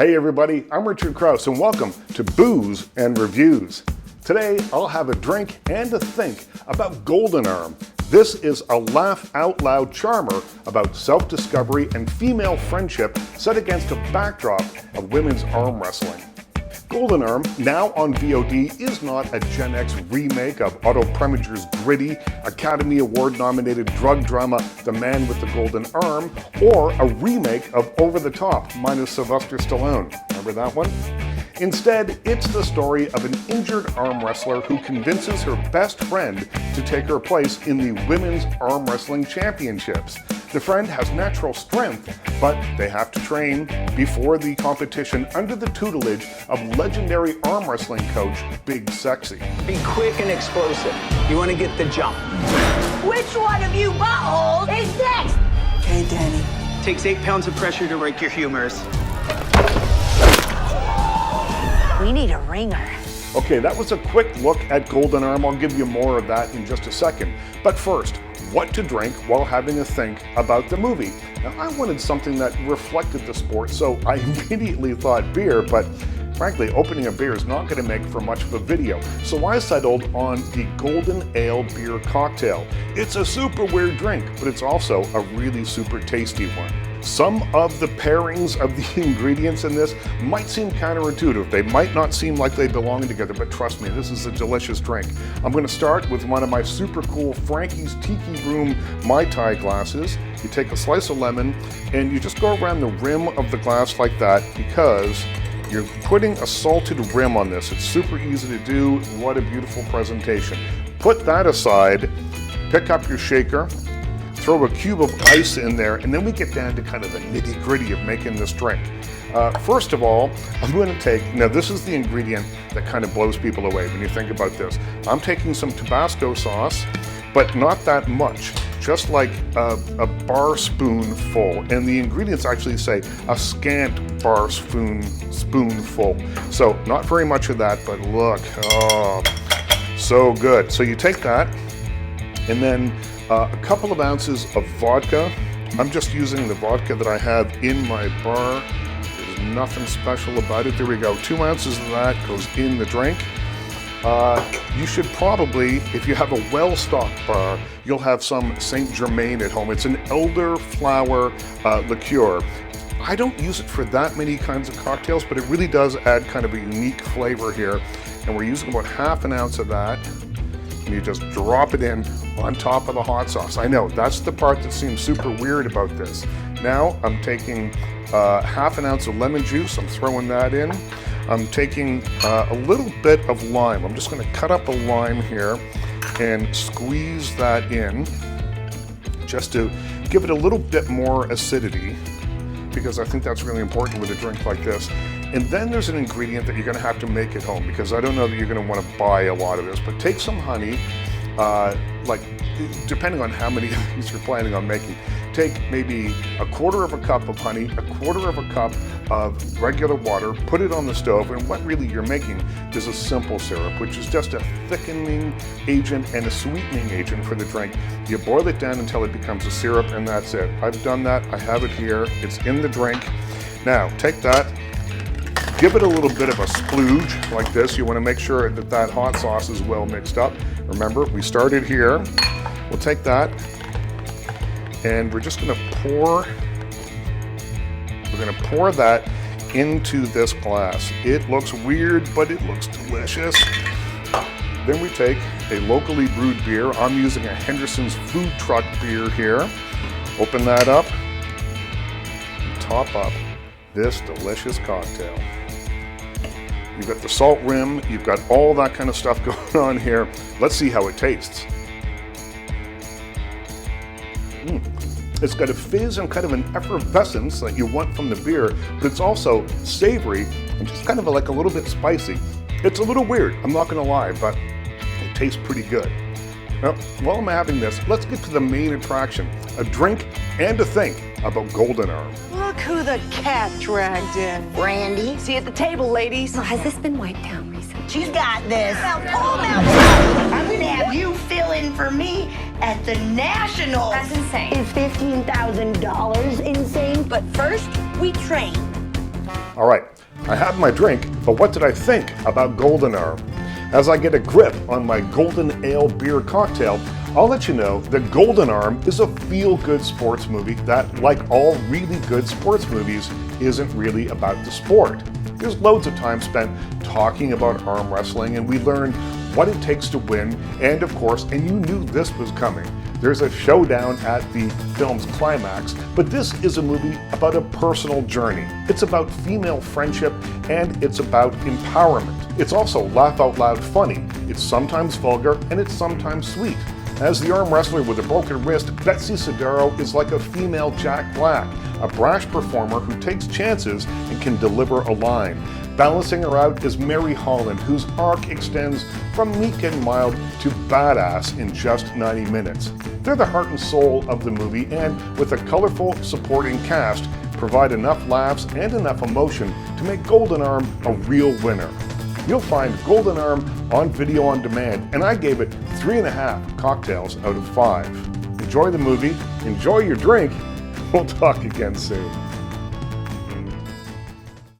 Hey everybody, I'm Richard Crouse and welcome to Booze and Reviews. Today I'll have a drink and a think about Golden Arm. This is a laugh out loud charmer about self-discovery and female friendship set against a backdrop of women's arm wrestling. Golden Arm, now on VOD, is not a Gen X remake of Otto Preminger's gritty, Academy Award nominated drug drama The Man with the Golden Arm, or a remake of Over the Top minus Sylvester Stallone. Remember that one? Instead, it's the story of an injured arm wrestler who convinces her best friend to take her place in the Women's Arm Wrestling Championships. The friend has natural strength, but they have to train before the competition under the tutelage of legendary arm wrestling coach Big Sexy. Be quick and explosive. You want to get the jump. Which one of you buttholes is next? Okay, Danny. Takes 8 pounds of pressure to break your humerus. We need a ringer. Okay, that was a quick look at Golden Arm. I'll give you more of that in just a second. But first, what to drink while having a think about the movie. Now, I wanted something that reflected the sport, so I immediately thought beer, but frankly, opening a beer is not going to make for much of a video. So I settled on the Golden Ale Beer Cocktail. It's a super weird drink, but it's also a really super tasty one. Some of the pairings of the ingredients in this might seem counterintuitive. They might not seem like they belong together, but trust me, this is a delicious drink. I'm going to start with one of my super cool Frankie's Tiki Room Mai Tai glasses. You take a slice of lemon and you just go around the rim of the glass like that because you're putting a salted rim on this. It's super easy to do. What a beautiful presentation. Put that aside, pick up your shaker, throw a cube of ice in there, and then we get down to kind of the nitty-gritty of making this drink. First of all, I'm going to take, now this is the ingredient that kind of blows people away when you think about this. I'm taking some Tabasco sauce, but not that much, just like a bar spoonful. And the ingredients actually say a scant bar spoonful. So not very much of that, but look, oh, so good. So you take that, and then a couple of ounces of vodka. I'm just using the vodka that I have in my bar. There's nothing special about it. There we go. 2 ounces of that goes in the drink. You should probably, if you have a well-stocked bar, you'll have some Saint Germain at home. It's an elderflower liqueur. I don't use it for that many kinds of cocktails, but it really does add kind of a unique flavor here. And we're using about ½ an ounce of that. And you just drop it in on top of the hot sauce. I know, that's the part that seems super weird about this. Now I'm taking ½ an ounce of lemon juice, I'm throwing that in. I'm taking a little bit of lime. I'm just gonna cut up a lime here and squeeze that in just to give it a little bit more acidity, because I think that's really important with a drink like this. And then there's an ingredient that you're gonna have to make at home, because I don't know that you're gonna wanna buy a lot of this, but take some honey, like depending on how many of these you're planning on making, take maybe 1/4 cup of honey, 1/4 cup of regular water, put it on the stove, and what really you're making is a simple syrup, which is just a thickening agent and a sweetening agent for the drink. You boil it down until it becomes a syrup, and that's it. I've done that, I have it here, it's in the drink. Now, take that, give it a little bit of a splooge like this. You want to make sure that that hot sauce is well mixed up. Remember, we started here. We'll take that and we're just going to pour that into this glass. It looks weird, but it looks delicious. Then we take a locally brewed beer. I'm using a Henderson's Food Truck beer here. Open that up and top up this delicious cocktail. You've got the salt rim, you've got all that kind of stuff going on here. Let's see how it tastes. It's got a fizz and kind of an effervescence that you want from the beer, but it's also savory and just kind of like a little bit spicy. It's a little weird, I'm not gonna lie, but it tastes pretty good. Now, while I'm having this, let's get to the main attraction, a drink and a think about Golden Arm. Look who the cat dragged in. Randy. See you at the table, ladies. So has this been wiped down recently? She's got this. I'm gonna have you fill in for me at the Nationals. That's insane. Is $15,000 insane? But first, we train. All right, I have my drink, but what did I think about Golden Arm? As I get a grip on my Golden Ale beer cocktail, I'll let you know that Golden Arm is a feel-good sports movie that, like all really good sports movies, isn't really about the sport. There's loads of time spent talking about arm wrestling, and we learn what it takes to win, and of course, and you knew this was coming, there's a showdown at the film's climax, but this is a movie about a personal journey. It's about female friendship, and it's about empowerment. It's also laugh-out-loud funny. It's sometimes vulgar, and it's sometimes sweet. As the arm wrestler with a broken wrist, Betsy Sodaro is like a female Jack Black, a brash performer who takes chances and can deliver a line. Balancing her out is Mary Holland, whose arc extends from meek and mild to badass in just 90 minutes. They're the heart and soul of the movie, and with a colorful supporting cast, provide enough laughs and enough emotion to make Golden Arm a real winner. You'll find Golden Arm on video on demand, and I gave it 3.5 cocktails out of 5. Enjoy the movie, enjoy your drink, we'll talk again soon.